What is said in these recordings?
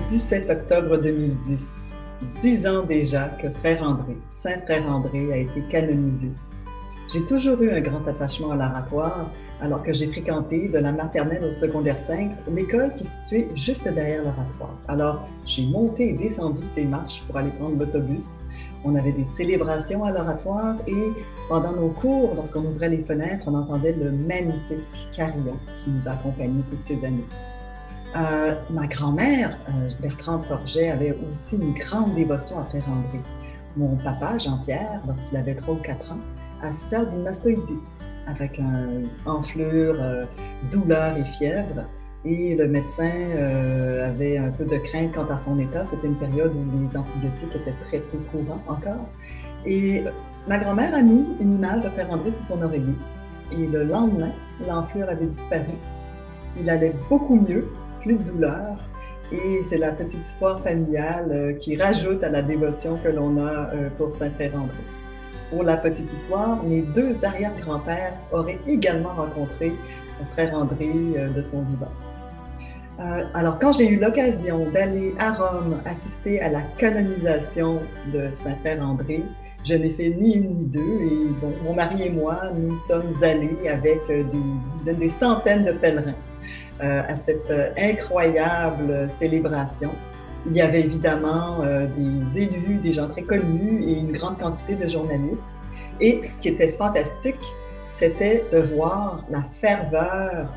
17 octobre 2010, 10 ans déjà que Frère André, Saint Frère André, a été canonisé. J'ai toujours eu un grand attachement à l'oratoire, alors que j'ai fréquenté de la maternelle au secondaire 5, l'école qui est située juste derrière l'oratoire. Alors, j'ai monté et descendu ces marches pour aller prendre l'autobus. On avait des célébrations à l'oratoire et pendant nos cours, lorsqu'on ouvrait les fenêtres, on entendait le magnifique carillon qui nous a accompagnés toutes ces années. Ma grand-mère, Bertrande Forget, avait aussi une grande dévotion à Frère André. Mon papa, Jean-Pierre, lorsqu'il avait 3 ou 4 ans, a souffert d'une mastoïdite avec une enflure, douleur et fièvre. Et le médecin avait un peu de crainte quant à son état. C'était une période où les antibiotiques étaient très peu courants encore. Et ma grand-mère a mis une image de Frère André sur son oreiller. Et le lendemain, l'enflure avait disparu. Il allait beaucoup mieux, plus de douleur. Et c'est la petite histoire familiale qui rajoute à la dévotion que l'on a pour Saint Frère André. Pour la petite histoire, mes 2 arrière-grands-pères auraient également rencontré Frère André de son vivant. Alors, quand j'ai eu l'occasion d'aller à Rome assister à la canonisation de Saint Frère André, je n'ai fait ni une ni deux. Et bon, mon mari et moi, nous sommes allés avec des centaines de pèlerins à cette incroyable célébration. Il y avait évidemment des élus, des gens très connus et une grande quantité de journalistes. Et ce qui était fantastique, c'était de voir la ferveur,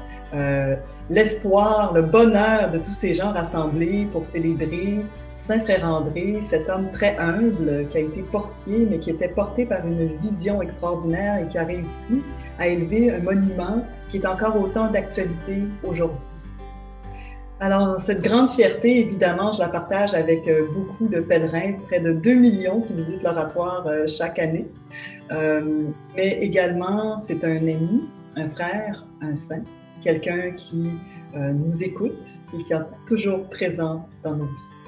l'espoir, le bonheur de tous ces gens rassemblés pour célébrer Saint Frère André, cet homme très humble qui a été portier, mais qui était porté par une vision extraordinaire et qui a réussi à élever un monument qui est encore autant d'actualité aujourd'hui. Alors, cette grande fierté, évidemment, je la partage avec beaucoup de pèlerins, près de 2 millions qui visitent l'oratoire chaque année. Mais également, c'est un ami, un frère, un saint, quelqu'un qui nous écoute et qui est toujours présent dans nos vies.